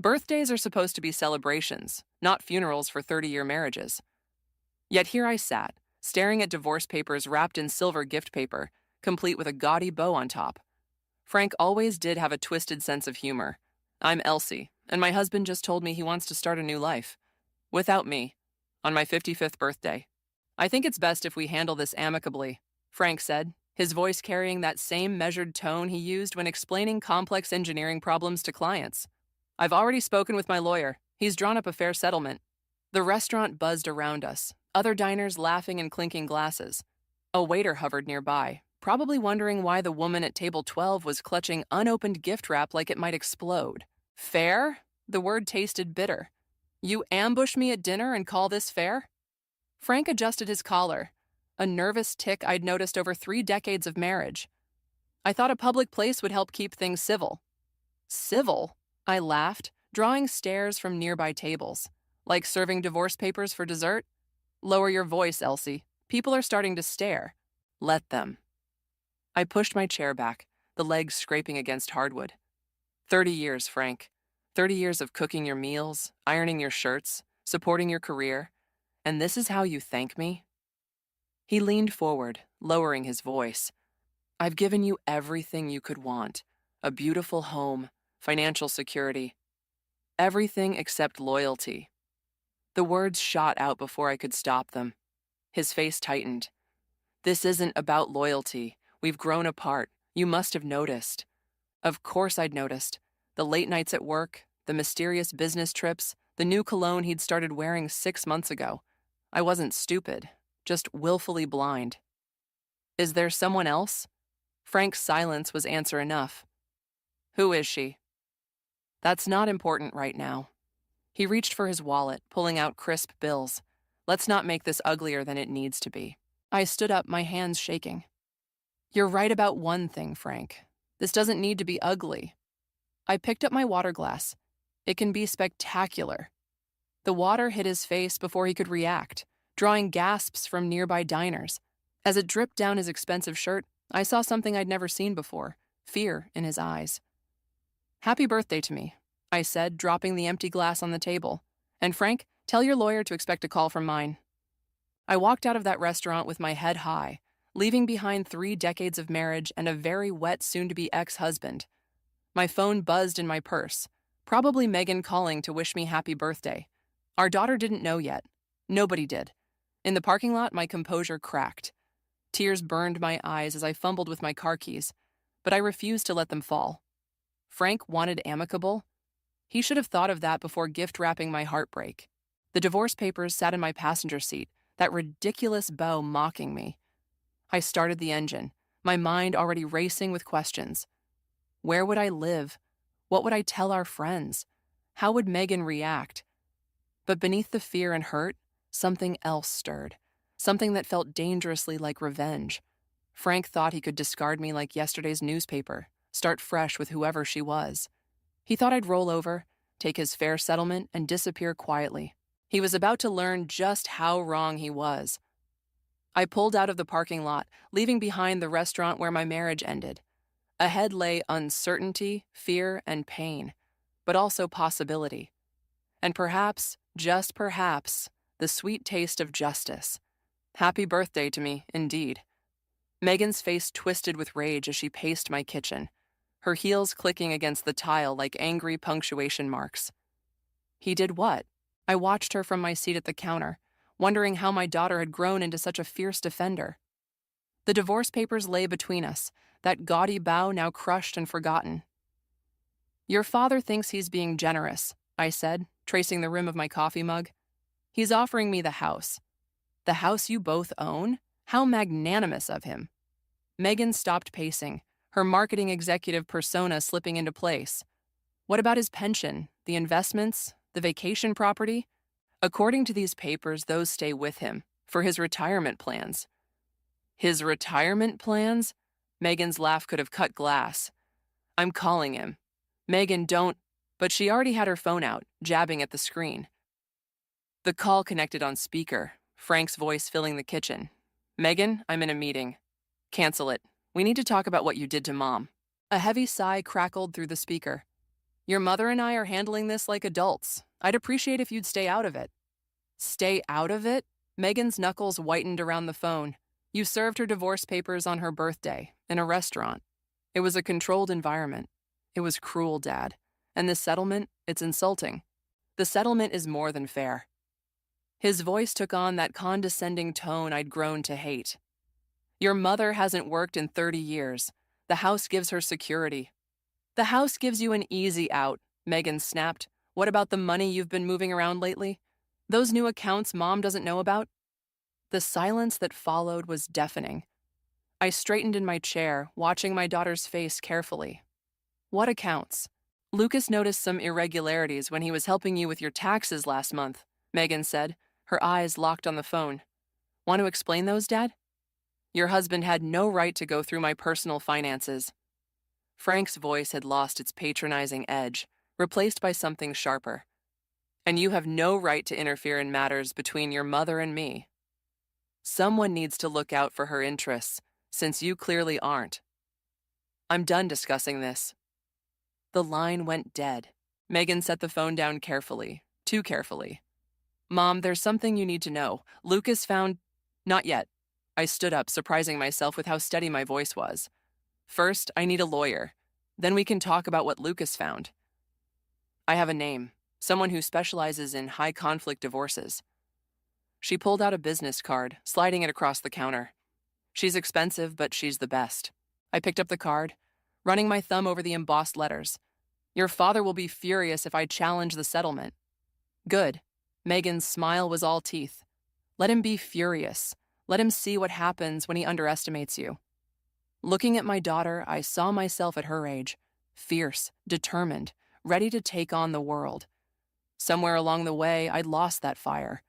Birthdays are supposed to be celebrations, not funerals for 30-year marriages. Yet here I sat, staring at divorce papers wrapped in silver gift paper, complete with a gaudy bow on top. Frank always did have a twisted sense of humor. I'm Elsie, and my husband just told me he wants to start a new life. Without me. On my 55th birthday. I think it's best if we handle this amicably, Frank said, his voice carrying that same measured tone he used when explaining complex engineering problems to clients. I've already spoken with my lawyer. He's drawn up a fair settlement. The restaurant buzzed around us, other diners laughing and clinking glasses. A waiter hovered nearby, probably wondering why the woman at table 12 was clutching unopened gift wrap like it might explode. Fair? The word tasted bitter. You ambush me at dinner and call this fair? Frank adjusted his collar, a nervous tic I'd noticed over 3 decades of marriage. I thought a public place would help keep things civil. Civil? I laughed, drawing stares from nearby tables. Like serving divorce papers for dessert? Lower your voice, Elsie. People are starting to stare. Let them. I pushed my chair back, the legs scraping against hardwood. 30 years, Frank. 30 years of cooking your meals, ironing your shirts, supporting your career. And this is how you thank me? He leaned forward, lowering his voice. I've given you everything you could want. A beautiful home, financial security. Everything except loyalty. The words shot out before I could stop them. His face tightened. This isn't about loyalty. We've grown apart. You must have noticed. Of course I'd noticed. The late nights at work, the mysterious business trips, the new cologne he'd started wearing 6 months ago. I wasn't stupid, just willfully blind. Is there someone else? Frank's silence was answer enough. Who is she? That's not important right now. He reached for his wallet, pulling out crisp bills. Let's not make this uglier than it needs to be. I stood up, my hands shaking. You're right about one thing, Frank. This doesn't need to be ugly. I picked up my water glass. It can be spectacular. The water hit his face before he could react, drawing gasps from nearby diners. As it dripped down his expensive shirt, I saw something I'd never seen before, fear in his eyes. Happy birthday to me, I said, dropping the empty glass on the table. And Frank, tell your lawyer to expect a call from mine. I walked out of that restaurant with my head high, leaving behind 3 decades of marriage and a very wet soon-to-be ex-husband. My phone buzzed in my purse, probably Megan calling to wish me happy birthday. Our daughter didn't know yet. Nobody did. In the parking lot, my composure cracked. Tears burned my eyes as I fumbled with my car keys, but I refused to let them fall. Frank wanted amicable. He should have thought of that before gift-wrapping my heartbreak. The divorce papers sat in my passenger seat, that ridiculous bow mocking me. I started the engine, my mind already racing with questions. Where would I live? What would I tell our friends? How would Megan react? But beneath the fear and hurt, something else stirred, something that felt dangerously like revenge. Frank thought he could discard me like yesterday's newspaper, start fresh with whoever she was. He thought I'd roll over, take his fair settlement, and disappear quietly. He was about to learn just how wrong he was. I pulled out of the parking lot, leaving behind the restaurant where my marriage ended. Ahead lay uncertainty, fear, and pain, but also possibility. And perhaps, just perhaps, the sweet taste of justice. Happy birthday to me, indeed. Megan's face twisted with rage as she paced my kitchen, her heels clicking against the tile like angry punctuation marks. He did what? I watched her from my seat at the counter, wondering how my daughter had grown into such a fierce defender. The divorce papers lay between us, that gaudy bow now crushed and forgotten. Your father thinks he's being generous, I said, tracing the rim of my coffee mug. He's offering me the house. The house you both own? How magnanimous of him. Megan stopped pacing, her marketing executive persona slipping into place. What about his pension, the investments, the vacation property? According to these papers, those stay with him, for his retirement plans. His retirement plans? Megan's laugh could have cut glass. I'm calling him. Megan, don't. But she already had her phone out, jabbing at the screen. The call connected on speaker, Frank's voice filling the kitchen. Megan, I'm in a meeting. Cancel it. We need to talk about what you did to Mom. A heavy sigh crackled through the speaker. Your mother and I are handling this like adults. I'd appreciate if you'd stay out of it. Stay out of it? Megan's knuckles whitened around the phone. You served her divorce papers on her birthday, in a restaurant. It was a controlled environment. It was cruel, Dad. And this settlement, it's insulting. The settlement is more than fair. His voice took on that condescending tone I'd grown to hate. Your mother hasn't worked in 30 years. The house gives her security. The house gives you an easy out, Megan snapped. What about the money you've been moving around lately? Those new accounts Mom doesn't know about? The silence that followed was deafening. I straightened in my chair, watching my daughter's face carefully. What accounts? Lucas noticed some irregularities when he was helping you with your taxes last month, Megan said, her eyes locked on the phone. Want to explain those, Dad? Your husband had no right to go through my personal finances. Frank's voice had lost its patronizing edge, replaced by something sharper. And you have no right to interfere in matters between your mother and me. Someone needs to look out for her interests, since you clearly aren't. I'm done discussing this. The line went dead. Megan set the phone down carefully, too carefully. Mom, there's something you need to know. Lucas found... Not yet. I stood up, surprising myself with how steady my voice was. First, I need a lawyer. Then we can talk about what Lucas found. I have a name, someone who specializes in high-conflict divorces. She pulled out a business card, sliding it across the counter. She's expensive, but she's the best. I picked up the card, running my thumb over the embossed letters. Your father will be furious if I challenge the settlement. Good. Megan's smile was all teeth. Let him be furious. Let him see what happens when he underestimates you. Looking at my daughter, I saw myself at her age, fierce, determined, ready to take on the world. Somewhere along the way, I'd lost that fire.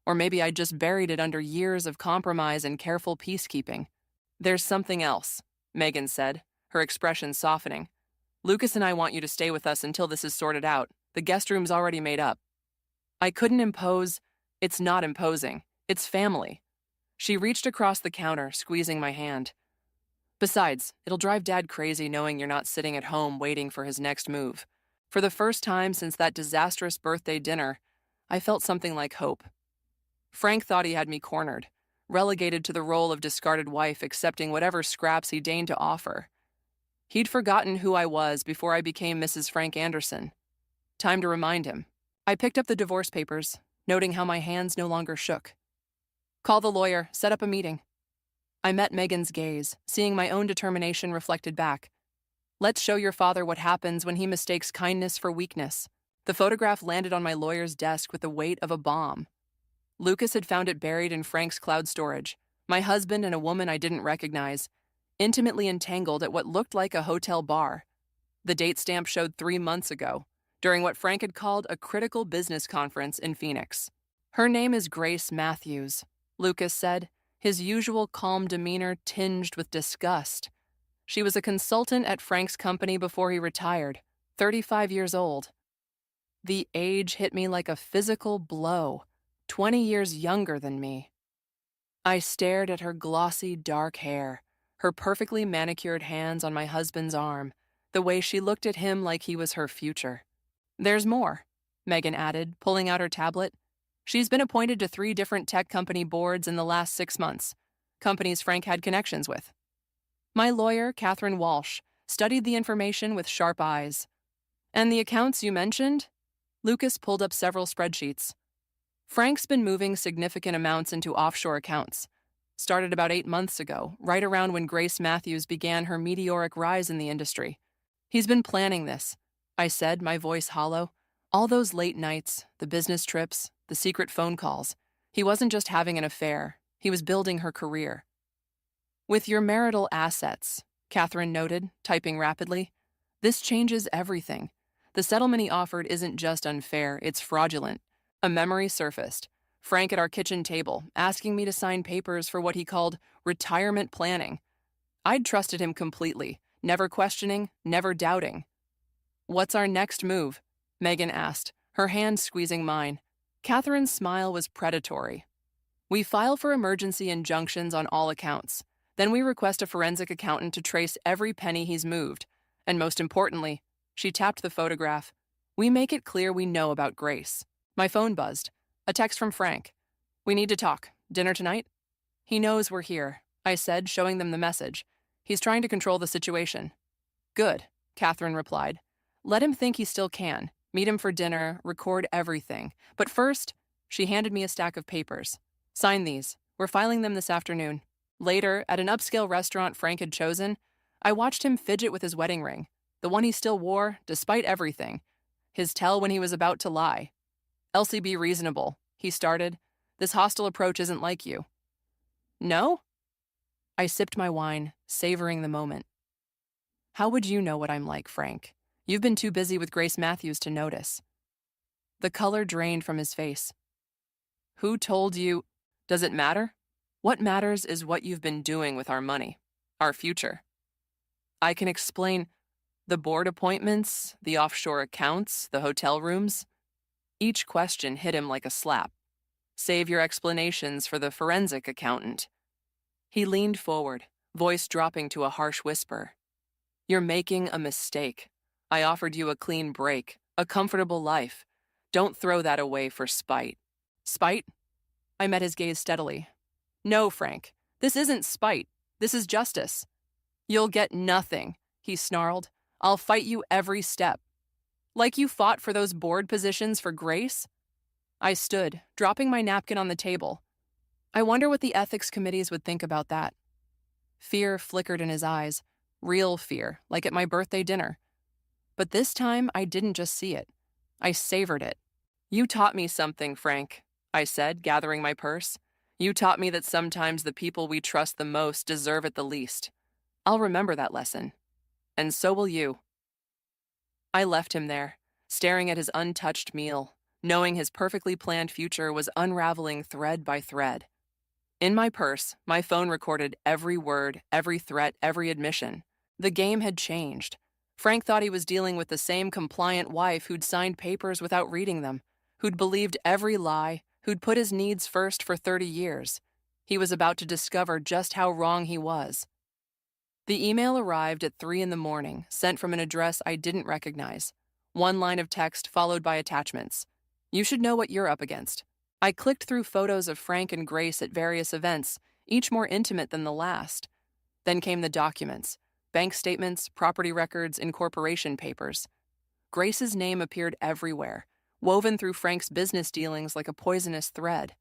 Or maybe I'd just buried it under years of compromise and careful peacekeeping. There's something else, Megan said, her expression softening. Lucas and I want you to stay with us until this is sorted out. The guest room's already made up. I couldn't impose. It's not imposing. It's family. She reached across the counter, squeezing my hand. Besides, it'll drive Dad crazy knowing you're not sitting at home waiting for his next move. For the first time since that disastrous birthday dinner, I felt something like hope. Frank thought he had me cornered, relegated to the role of discarded wife, accepting whatever scraps he deigned to offer. He'd forgotten who I was before I became Mrs. Frank Anderson. Time to remind him. I picked up the divorce papers, noting how my hands no longer shook. Call the lawyer, set up a meeting. I met Megan's gaze, seeing my own determination reflected back. Let's show your father what happens when he mistakes kindness for weakness. The photograph landed on my lawyer's desk with the weight of a bomb. Lucas had found it buried in Frank's cloud storage. My husband and a woman I didn't recognize, intimately entangled at what looked like a hotel bar. The date stamp showed 3 months ago, during what Frank had called a critical business conference in Phoenix. Her name is Grace Matthews, Lucas said, his usual calm demeanor tinged with disgust. She was a consultant at Frank's company before he retired, 35 years old. The age hit me like a physical blow, 20 years younger than me. I stared at her glossy, dark hair, her perfectly manicured hands on my husband's arm, the way she looked at him like he was her future. There's more, Megan added, pulling out her tablet. She's been appointed to 3 different tech company boards in the last 6 months, companies Frank had connections with. My lawyer, Catherine Walsh, studied the information with sharp eyes. And the accounts you mentioned? Lucas pulled up several spreadsheets. Frank's been moving significant amounts into offshore accounts. Started about 8 months ago, right around when Grace Matthews began her meteoric rise in the industry. He's been planning this, I said, my voice hollow. All those late nights, the business trips, the secret phone calls. He wasn't just having an affair. He was building her career. With your marital assets, Catherine noted, typing rapidly, this changes everything. The settlement he offered isn't just unfair, it's fraudulent. A memory surfaced. Frank at our kitchen table, asking me to sign papers for what he called retirement planning. I'd trusted him completely, never questioning, never doubting. What's our next move? Megan asked, her hand squeezing mine. Catherine's smile was predatory. We file for emergency injunctions on all accounts. Then we request a forensic accountant to trace every penny he's moved. And most importantly, She tapped the photograph. We make it clear we know about Grace. My phone buzzed. A text from Frank. We need to talk. Dinner tonight? He knows we're here, I said, showing them the message. He's trying to control the situation. Good, Catherine replied. Let him think he still can. Meet him for dinner, record everything. But first, she handed me a stack of papers. Sign these. We're filing them this afternoon. Later, at an upscale restaurant Frank had chosen, I watched him fidget with his wedding ring, the one he still wore, despite everything. His tell when he was about to lie. Elsie, be reasonable, he started. This hostile approach isn't like you. No? I sipped my wine, savoring the moment. How would you know what I'm like, Frank? You've been too busy with Grace Matthews to notice. The color drained from his face. Who told you? Does it matter? What matters is what you've been doing with our money, our future. I can explain the board appointments, the offshore accounts, the hotel rooms. Each question hit him like a slap. Save your explanations for the forensic accountant. He leaned forward, voice dropping to a harsh whisper. You're making a mistake. I offered you a clean break, a comfortable life. Don't throw that away for spite. Spite? I met his gaze steadily. No, Frank, this isn't spite. This is justice. You'll get nothing, he snarled. I'll fight you every step. Like you fought for those board positions for Grace? I stood, dropping my napkin on the table. I wonder what the ethics committees would think about that. Fear flickered in his eyes, real fear, like at my birthday dinner. But this time, I didn't just see it. I savored it. You taught me something, Frank, I said, gathering my purse. You taught me that sometimes the people we trust the most deserve it the least. I'll remember that lesson. And so will you. I left him there, staring at his untouched meal, knowing his perfectly planned future was unraveling thread by thread. In my purse, my phone recorded every word, every threat, every admission. The game had changed. Frank thought he was dealing with the same compliant wife who'd signed papers without reading them, who'd believed every lie, who'd put his needs first for 30 years. He was about to discover just how wrong he was. The email arrived at 3 a.m, sent from an address I didn't recognize. One line of text followed by attachments. You should know what you're up against. I clicked through photos of Frank and Grace at various events, each more intimate than the last. Then came the documents, bank statements, property records, incorporation papers. Grace's name appeared everywhere, woven through Frank's business dealings like a poisonous thread.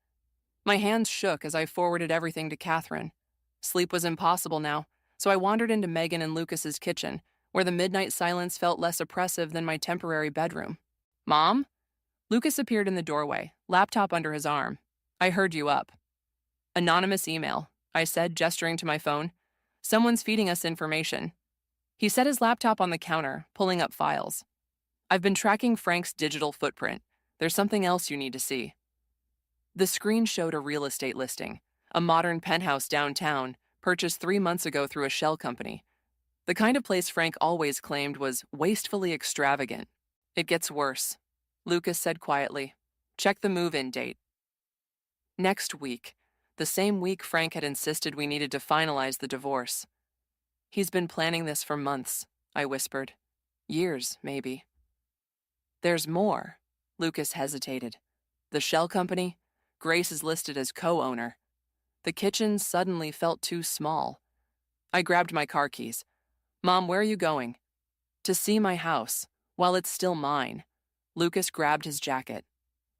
My hands shook as I forwarded everything to Catherine. Sleep was impossible now, so I wandered into Megan and Lucas's kitchen, where the midnight silence felt less oppressive than my temporary bedroom. Mom? Lucas appeared in the doorway, laptop under his arm. I heard you up. Anonymous email, I said, gesturing to my phone. Someone's feeding us information. He set his laptop on the counter, pulling up files. I've been tracking Frank's digital footprint. There's something else you need to see. The screen showed a real estate listing, a modern penthouse downtown, purchased 3 months ago through a shell company. The kind of place Frank always claimed was wastefully extravagant. It gets worse, Lucas said quietly. Check the move-in date. Next week, the same week Frank had insisted we needed to finalize the divorce. He's been planning this for months, I whispered. Years, maybe. There's more, Lucas hesitated. The shell company? Grace is listed as co-owner. The kitchen suddenly felt too small. I grabbed my car keys. Mom, where are you going? To see my house, while it's still mine. Lucas grabbed his jacket.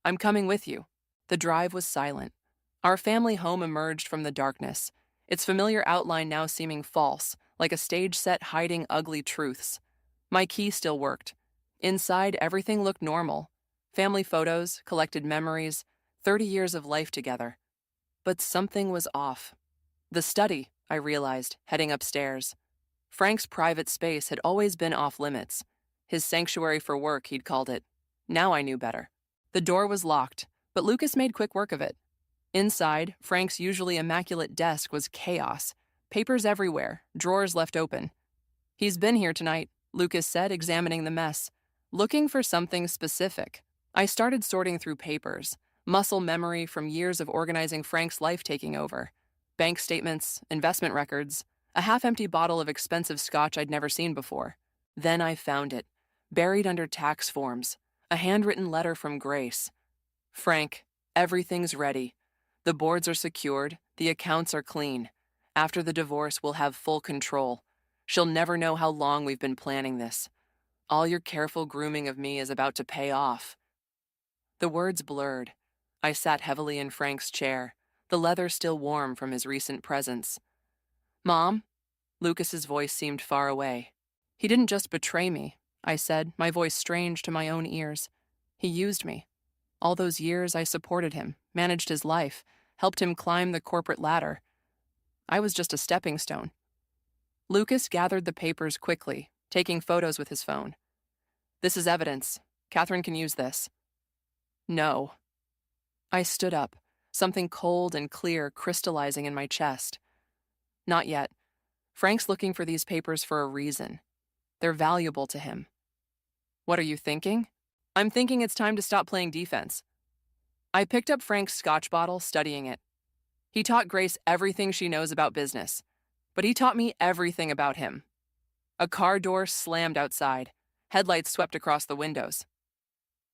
I'm coming with you. The drive was silent. Our family home emerged from the darkness, its familiar outline now seeming false, like a stage set hiding ugly truths. My key still worked. Inside, everything looked normal. Family photos, collected memories, 30 years of life together. But something was off. The study, I realized, heading upstairs. Frank's private space had always been off limits. His sanctuary for work, he'd called it. Now I knew better. The door was locked, but Lucas made quick work of it. Inside, Frank's usually immaculate desk was chaos. Papers everywhere, drawers left open. He's been here tonight, Lucas said, examining the mess. Looking for something specific. I started sorting through papers, muscle memory from years of organizing Frank's life taking over. Bank statements, investment records, a half-empty bottle of expensive scotch I'd never seen before. Then I found it. Buried under tax forms, a handwritten letter from Grace. Frank, everything's ready. The boards are secured, the accounts are clean. After the divorce, we'll have full control. She'll never know how long we've been planning this. All your careful grooming of me is about to pay off. The words blurred. I sat heavily in Frank's chair, the leather still warm from his recent presence. Mom? Lucas's voice seemed far away. He didn't just betray me, I said, my voice strange to my own ears. He used me. All those years I supported him, managed his life, helped him climb the corporate ladder. I was just a stepping stone. Lucas gathered the papers quickly, taking photos with his phone. This is evidence. Catherine can use this. No. I stood up, something cold and clear crystallizing in my chest. Not yet. Frank's looking for these papers for a reason. They're valuable to him. What are you thinking? I'm thinking it's time to stop playing defense. I picked up Frank's scotch bottle, studying it. He taught Grace everything she knows about business, but he taught me everything about him. A car door slammed outside. Headlights swept across the windows.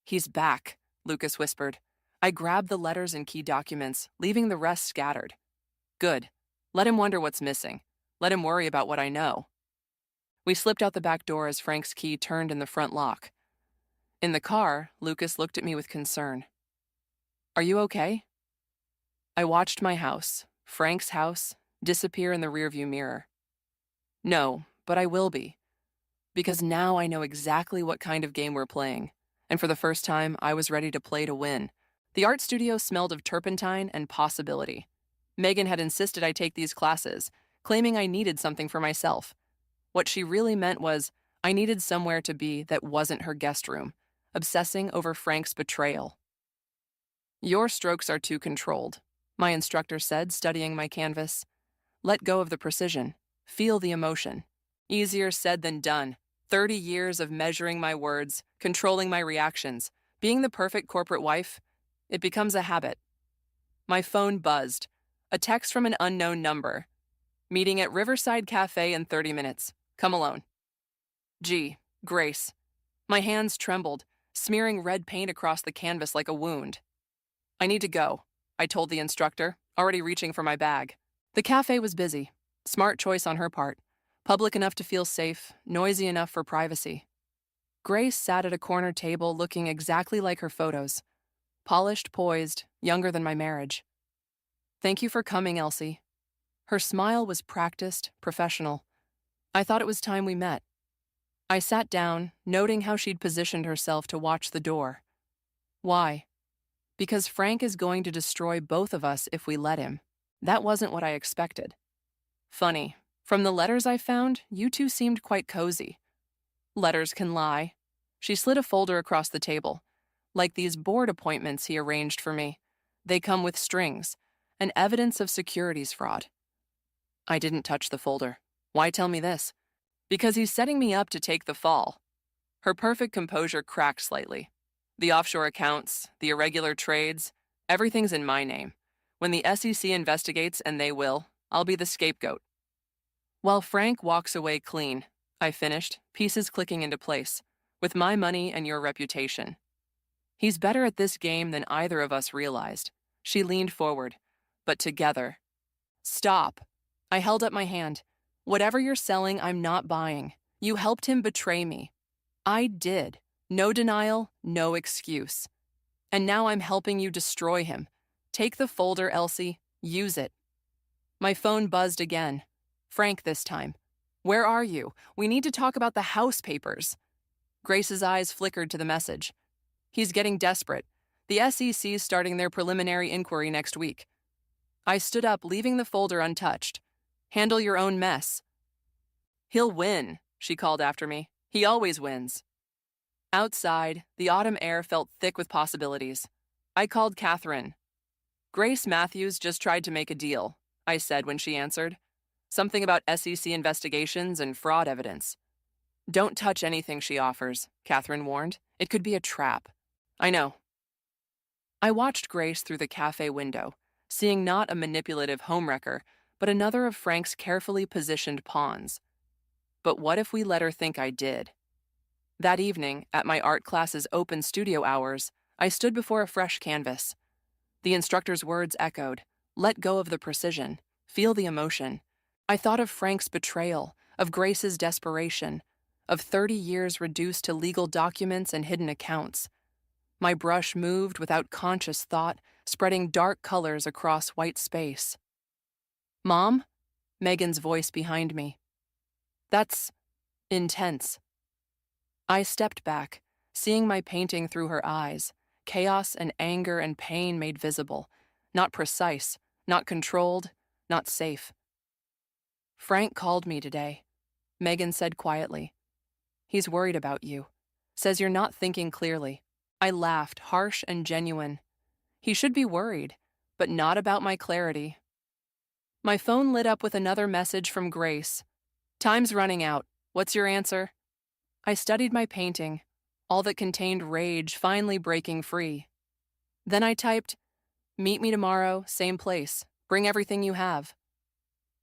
He's back, Lucas whispered. I grabbed the letters and key documents, leaving the rest scattered. Good. Let him wonder what's missing. Let him worry about what I know. We slipped out the back door as Frank's key turned in the front lock. In the car, Lucas looked at me with concern. Are you okay? I watched my house, Frank's house, disappear in the rearview mirror. No, but I will be. Because now I know exactly what kind of game we're playing, and for the first time, I was ready to play to win. The art studio smelled of turpentine and possibility. Megan had insisted I take these classes, claiming I needed something for myself. What she really meant was I needed somewhere to be that wasn't her guest room, obsessing over Frank's betrayal. Your strokes are too controlled, my instructor said, studying my canvas. Let go of the precision. Feel the emotion. Easier said than done. 30 years of measuring my words, controlling my reactions, being the perfect corporate wife. It becomes a habit. My phone buzzed. A text from an unknown number. Meeting at Riverside Cafe in 30 minutes. Come alone. Gee, Grace. My hands trembled, smearing red paint across the canvas like a wound. I need to go, I told the instructor, already reaching for my bag. The cafe was busy. Smart choice on her part. Public enough to feel safe, noisy enough for privacy. Grace sat at a corner table looking exactly like her photos. Polished, poised, younger than my marriage. Thank you for coming, Elsie. Her smile was practiced, professional. I thought it was time we met. I sat down, noting how she'd positioned herself to watch the door. Why? Because Frank is going to destroy both of us if we let him. That wasn't what I expected. Funny, from the letters I found, you two seemed quite cozy. Letters can lie. She slid a folder across the table. Like these board appointments he arranged for me. They come with strings, and evidence of securities fraud. I didn't touch the folder. Why tell me this? Because he's setting me up to take the fall. Her perfect composure cracked slightly. The offshore accounts, the irregular trades, everything's in my name. When the SEC investigates, and they will, I'll be the scapegoat. While Frank walks away clean, I finished, pieces clicking into place, with my money and your reputation. He's better at this game than either of us realized. She leaned forward, but together. Stop. I held up my hand. Whatever you're selling, I'm not buying. You helped him betray me. I did. No denial, no excuse. And now I'm helping you destroy him. Take the folder, Elsie. Use it. My phone buzzed again. Frank this time. Where are you? We need to talk about the house papers. Grace's eyes flickered to the message. He's getting desperate. The SEC's starting their preliminary inquiry next week. I stood up, leaving the folder untouched. Handle your own mess. He'll win, she called after me. He always wins. Outside, the autumn air felt thick with possibilities. I called Catherine. Grace Matthews just tried to make a deal, I said when she answered. Something about SEC investigations and fraud evidence. Don't touch anything she offers, Catherine warned. It could be a trap. I know. I watched Grace through the cafe window, seeing not a manipulative homewrecker, but another of Frank's carefully positioned pawns. But what if we let her think I did? That evening, at my art class's open studio hours, I stood before a fresh canvas. The instructor's words echoed, "Let go of the precision. Feel the emotion." I thought of Frank's betrayal, of Grace's desperation, of 30 years reduced to legal documents and hidden accounts. My brush moved without conscious thought, spreading dark colors across white space. "Mom?" Megan's voice behind me. "That's intense." I stepped back, seeing my painting through her eyes, chaos and anger and pain made visible, not precise, not controlled, not safe. "Frank called me today," Megan said quietly. "He's worried about you. Says you're not thinking clearly." I laughed, harsh and genuine. He should be worried, but not about my clarity. My phone lit up with another message from Grace. "Time's running out. What's your answer?" I studied my painting, all that contained rage finally breaking free. Then I typed, "Meet me tomorrow, same place. Bring everything you have."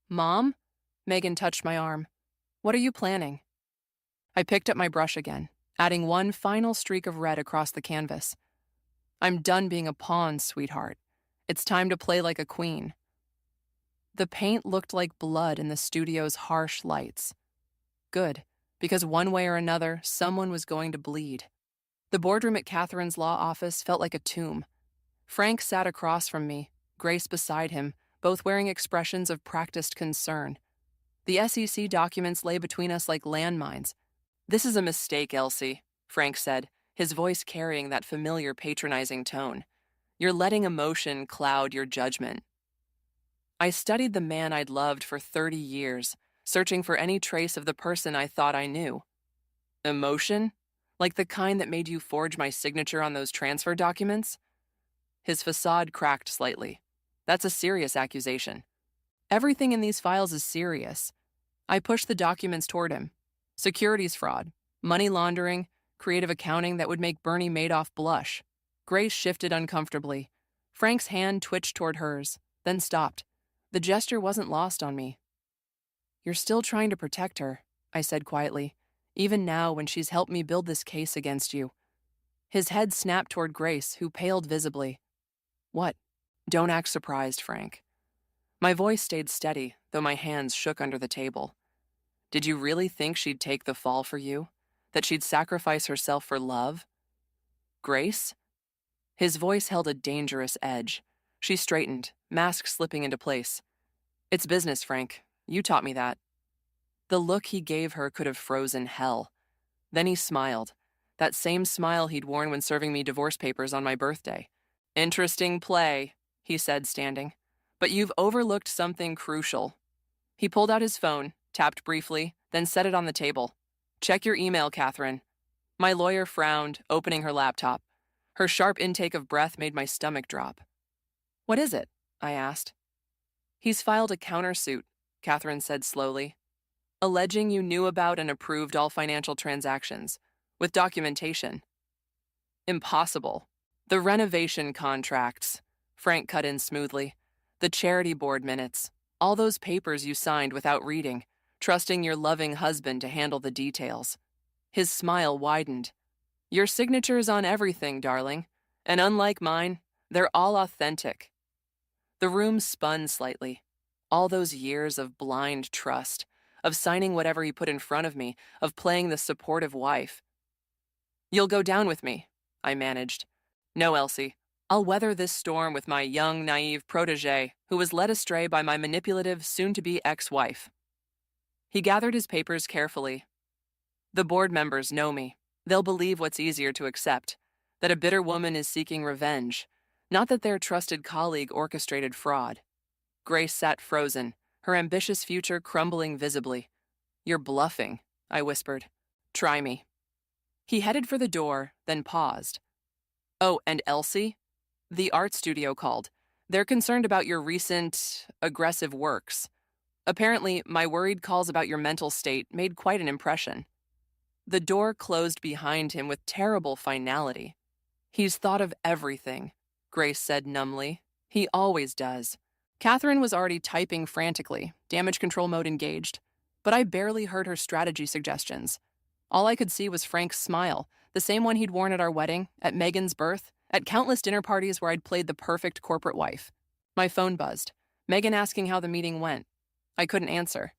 "Mom?" Megan touched my arm. "What are you planning?" I picked up my brush again, adding one final streak of red across the canvas. "I'm done being a pawn, sweetheart. It's time to play like a queen." The paint looked like blood in the studio's harsh lights. Good, because one way or another, someone was going to bleed. The boardroom at Catherine's law office felt like a tomb. Frank sat across from me, Grace beside him, both wearing expressions of practiced concern. The SEC documents lay between us like landmines. "This is a mistake, Elsie," Frank said, his voice carrying that familiar patronizing tone. "You're letting emotion cloud your judgment." I studied the man I'd loved for 30 years, searching for any trace of the person I thought I knew. Emotion? Like the kind that made you forge my signature on those transfer documents? His facade cracked slightly. "That's a serious accusation." "Everything in these files is serious." I pushed the documents toward him. Securities fraud, money laundering, creative accounting that would make Bernie Madoff blush. Grace shifted uncomfortably. Frank's hand twitched toward hers, then stopped. The gesture wasn't lost on me. "You're still trying to protect her," I said quietly, "even now when she's helped me build this case against you." His head snapped toward Grace, who paled visibly. "What?" "Don't act surprised, Frank." My voice stayed steady, though my hands shook under the table. "Did you really think she'd take the fall for you? That she'd sacrifice herself for love? Grace?" His voice held a dangerous edge. She straightened, mask slipping into place. "It's business, Frank. You taught me that." The look he gave her could have frozen hell. Then he smiled, that same smile he'd worn when serving me divorce papers on my birthday. "Interesting play," he said, standing. "But you've overlooked something crucial." He pulled out his phone, tapped briefly, then set it on the table. "Check your email, Catherine." My lawyer frowned, opening her laptop. Her sharp intake of breath made my stomach drop. "What is it?" I asked. "He's filed a countersuit," Catherine said slowly, "alleging you knew about and approved all financial transactions, with documentation." "Impossible." "The renovation contracts," Frank cut in smoothly. "The charity board minutes. All those papers you signed without reading, trusting your loving husband to handle the details." His smile widened. "Your signature's on everything, darling. And unlike mine, they're all authentic." The room spun slightly. All those years of blind trust, of signing whatever he put in front of me, of playing the supportive wife. "You'll go down with me," I managed. "No, Elsie. I'll weather this storm with my young, naive protege who was led astray by my manipulative, soon-to-be ex-wife." He gathered his papers carefully. "The board members know me. They'll believe what's easier to accept, that a bitter woman is seeking revenge, not that their trusted colleague orchestrated fraud." Grace sat frozen, her ambitious future crumbling visibly. "You're bluffing," I whispered. "Try me." He headed for the door, then paused. "Oh, and Elsie? The art studio called. They're concerned about your recent, aggressive works. Apparently, my worried calls about your mental state made quite an impression." The door closed behind him with terrible finality. "He's thought of everything," Grace said numbly. "He always does." Catherine was already typing frantically, damage control mode engaged, but I barely heard her strategy suggestions. All I could see was Frank's smile, the same one he'd worn at our wedding, at Megan's birth, at countless dinner parties where I'd played the perfect corporate wife. My phone buzzed. Megan asking how the meeting went. I couldn't answer.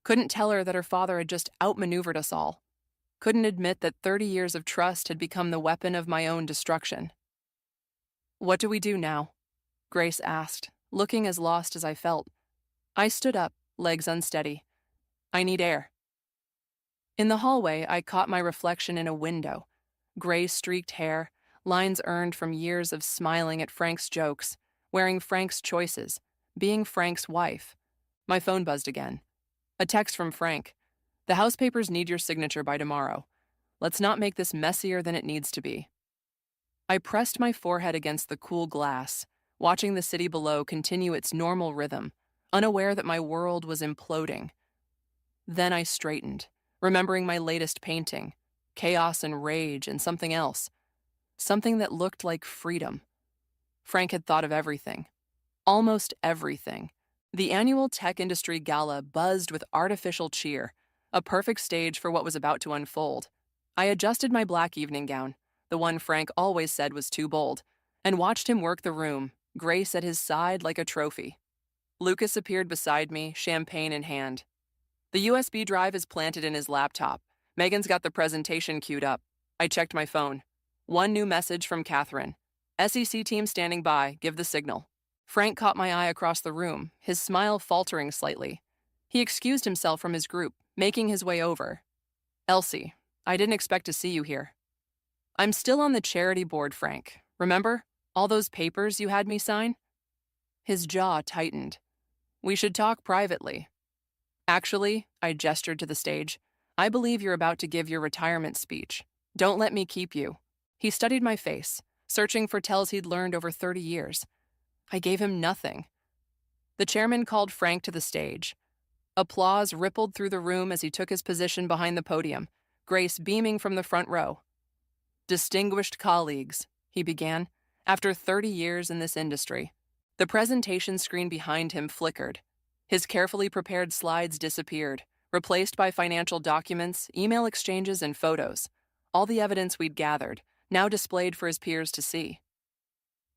Couldn't tell her that her father had just outmaneuvered us all. Couldn't admit that 30 years of trust had become the weapon of my own destruction. "What do we do now?" Grace asked, looking as lost as I felt. I stood up, legs unsteady. "I need air." In the hallway, I caught my reflection in a window. Gray-streaked hair, lines earned from years of smiling at Frank's jokes, wearing Frank's choices, being Frank's wife. My phone buzzed again. A text from Frank. "The house papers need your signature by tomorrow. Let's not make this messier than it needs to be." I pressed my forehead against the cool glass, watching the city below continue its normal rhythm, unaware that my world was imploding. Then I straightened, remembering my latest painting, chaos and rage and something else, something that looked like freedom. Frank had thought of everything. Almost everything. The annual tech industry gala buzzed with artificial cheer, a perfect stage for what was about to unfold. I adjusted my black evening gown, the one Frank always said was too bold, and watched him work the room, Grace at his side like a trophy. Lucas appeared beside me, champagne in hand. The USB drive is planted in his laptop. Megan's got the presentation queued up. I checked my phone. One new message from Catherine. "SEC team standing by, give the signal." Frank caught my eye across the room, his smile faltering slightly. He excused himself from his group, making his way over. "Elsie, I didn't expect to see you here." "I'm still on the charity board, Frank. Remember? All those papers you had me sign?" His jaw tightened. "We should talk privately." "Actually," I gestured to the stage, "I believe you're about to give your retirement speech. Don't let me keep you." He studied my face, searching for tells he'd learned over 30 years. I gave him nothing. The chairman called Frank to the stage. Applause rippled through the room as he took his position behind the podium, Grace beaming from the front row. "Distinguished colleagues," he began, "after 30 years in this industry." The presentation screen behind him flickered. His carefully prepared slides disappeared, replaced by financial documents, email exchanges, and photos, all the evidence we'd gathered, now displayed for his peers to see.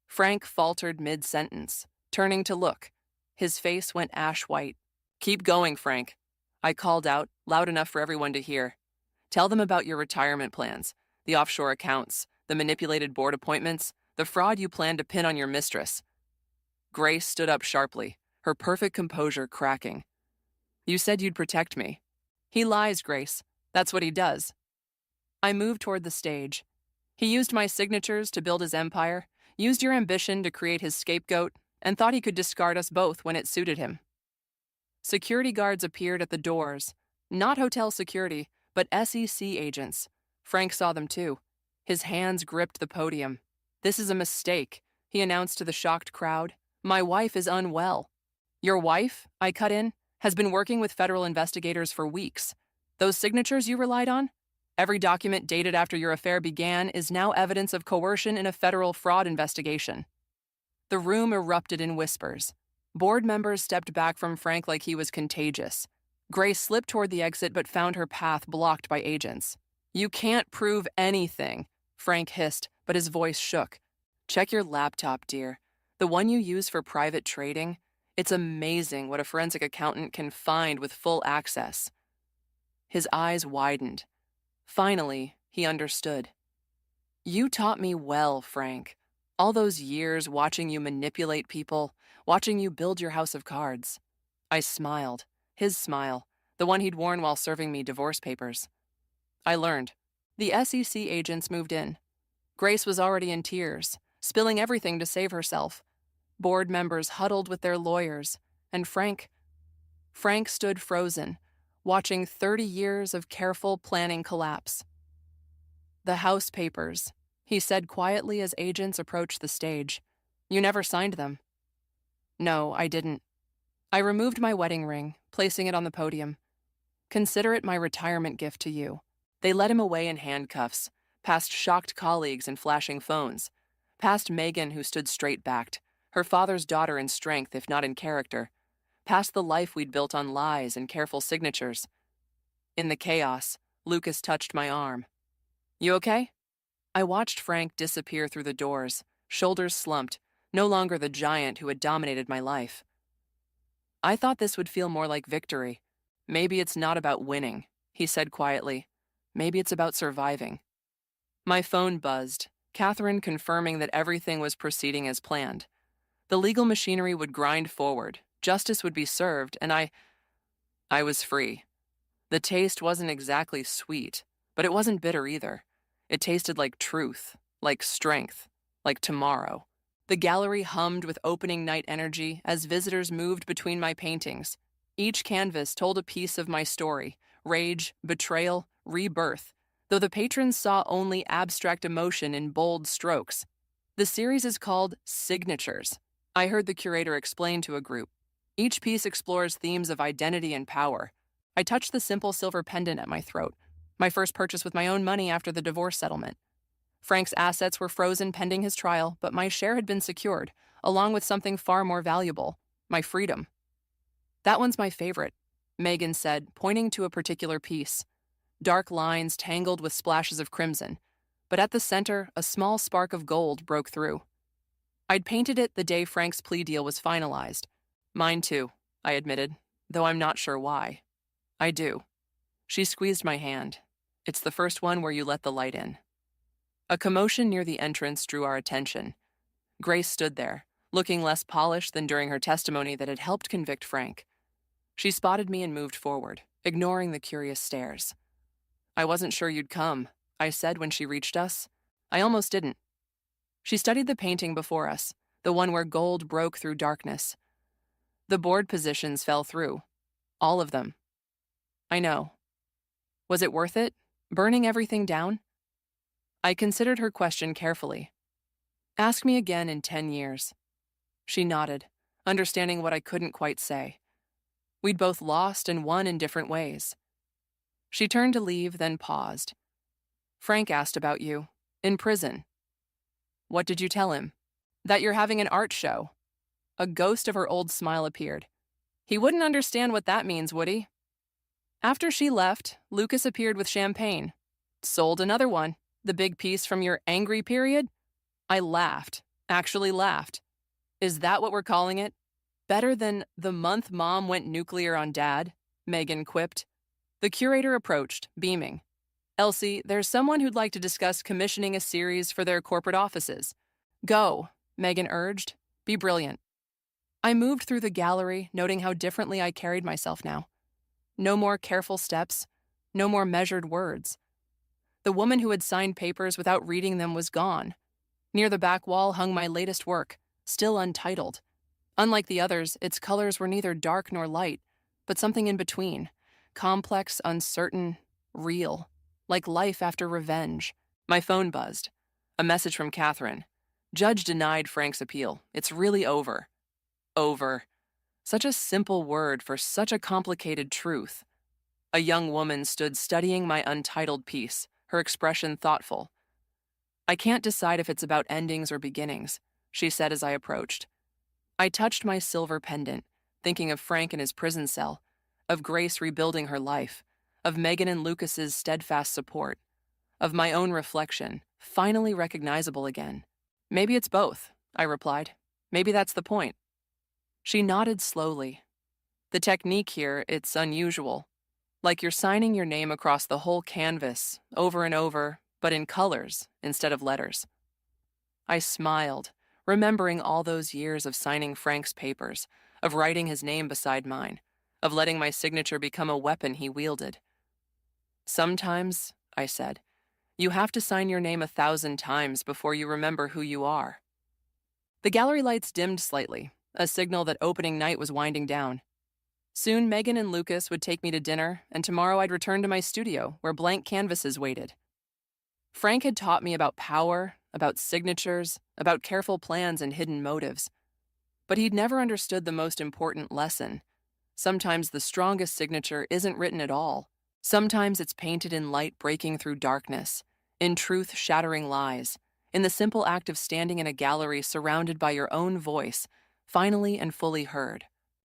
Frank faltered mid-sentence, turning to look. His face went ash-white. "Keep going, Frank," I called out, loud enough for everyone to hear. "Tell them about your retirement plans, the offshore accounts, the manipulated board appointments, the fraud you plan to pin on your mistress." Grace stood up sharply, her perfect composure cracking. "You said you'd protect me." "He lies, Grace. That's what he does." I moved toward the stage. "He used my signatures to build his empire, used your ambition to create his scapegoat, and thought he could discard us both when it suited him." Security guards appeared at the doors. Not hotel security, but SEC agents. Frank saw them too. His hands gripped the podium. "This is a mistake," he announced to the shocked crowd. "My wife is unwell." "Your wife," I cut in, "has been working with federal investigators for weeks. Those signatures you relied on? Every document dated after your affair began is now evidence of coercion in a federal fraud investigation." The room erupted in whispers. Board members stepped back from Frank like he was contagious. Grace slipped toward the exit but found her path blocked by agents. "You can't prove anything," Frank hissed, but his voice shook. "Check your laptop, dear. The one you use for private trading. It's amazing what a forensic accountant can find with full access." His eyes widened. Finally, he understood. "You taught me well, Frank. All those years watching you manipulate people, watching you build your house of cards." I smiled, his smile, the one he'd worn while serving me divorce papers. "I learned." The SEC agents moved in. Grace was already in tears, spilling everything to save herself. Board members huddled with their lawyers, and Frank stood frozen, watching 30 years of careful planning collapse. "The house papers," he said quietly as agents approached the stage. "You never signed them." "No, I didn't." I removed my wedding ring, placing it on the podium. "Consider it my retirement gift to you." They led him away in handcuffs, past shocked colleagues and flashing phones, past Megan, who stood straight-backed, her father's daughter in strength if not in character, past the life we'd built on lies and careful signatures. In the chaos, Lucas touched my arm. You okay? I watched Frank disappear through the doors, shoulders slumped, no longer the giant who had dominated my life. I thought this would feel more like victory. Maybe it's not about winning, he said quietly. Maybe it's about surviving. My phone buzzed, Catherine confirming that everything was proceeding as planned. The legal machinery would grind forward, justice would be served, and I was free. The taste wasn't exactly sweet, but it wasn't bitter either. It tasted like truth, like strength, like tomorrow. The gallery hummed with opening night energy as visitors moved between my paintings. Each canvas told a piece of my story, rage, betrayal, rebirth, though the patrons saw only abstract emotion in bold strokes. The series is called Signatures, I heard the curator explain to a group. Each piece explores themes of identity and power. I touched the simple silver pendant at my throat, my first purchase with my own money after the divorce settlement. Frank's assets were frozen pending his trial, but my share had been secured, along with something far more valuable, my freedom. That one's my favorite, Megan said, pointing to a particular piece. Dark lines tangled with splashes of crimson, but at the center, a small spark of gold broke through. I'd painted it the day Frank's plea deal was finalized. Mine too, I admitted, though I'm not sure why. I do. She squeezed my hand. It's the first one where you let the light in. A commotion near the entrance drew our attention. Grace stood there, looking less polished than during her testimony that had helped convict Frank. She spotted me and moved forward, ignoring the curious stares. I wasn't sure you'd come, I said when she reached us. I almost didn't. She studied the painting before us, the one where gold broke through darkness. The board positions fell through. All of them. I know. Was it worth it? Burning everything down? I considered her question carefully. Ask me again in 10 years. She nodded, understanding what I couldn't quite say. We'd both lost and won in different ways. She turned to leave, then paused. Frank asked about you. In prison. What did you tell him? That you're having an art show. A ghost of her old smile appeared. He wouldn't understand what that means, would he? After she left, Lucas appeared with champagne. Sold another one. The big piece from your angry period? I laughed. Actually laughed. Is that what we're calling it? Better than the month Mom went nuclear on Dad, Megan quipped. The curator approached, beaming. Elsie, there's someone who'd like to discuss commissioning a series for their corporate offices. Go, Megan urged. Be brilliant. I moved through the gallery, noting how differently I carried myself now. No more careful steps, no more measured words. The woman who had signed papers without reading them was gone. Near the back wall hung my latest work, still untitled. Unlike the others, its colors were neither dark nor light, but something in between, complex, uncertain, real. Like life after revenge. My phone buzzed. A message from Catherine. Judge denied Frank's appeal. It's really over. Over. Such a simple word for such a complicated truth. A young woman stood studying my untitled piece, her expression thoughtful. I can't decide if it's about endings or beginnings, she said as I approached. I touched my silver pendant, thinking of Frank in his prison cell, of Grace rebuilding her life, of Megan and Lucas's steadfast support, of my own reflection, finally recognizable again. Maybe it's both, I replied. Maybe that's the point. She nodded slowly. The technique here, it's unusual. Like you're signing your name across the whole canvas, over and over, but in colors instead of letters. I smiled, remembering all those years of signing Frank's papers, of writing his name beside mine, of letting my signature become a weapon he wielded. Sometimes, I said, you have to sign your name 1,000 times before you remember who you are. The gallery lights dimmed slightly, a signal that opening night was winding down. Soon Megan and Lucas would take me to dinner, and tomorrow I'd return to my studio where blank canvases waited. Frank had taught me about power, about signatures, about careful plans and hidden motives. But he'd never understood the most important lesson. Sometimes the strongest signature isn't written at all. Sometimes it's painted in light breaking through darkness, in truth shattering lies, in the simple act of standing in a gallery surrounded by your own voice, finally and fully heard.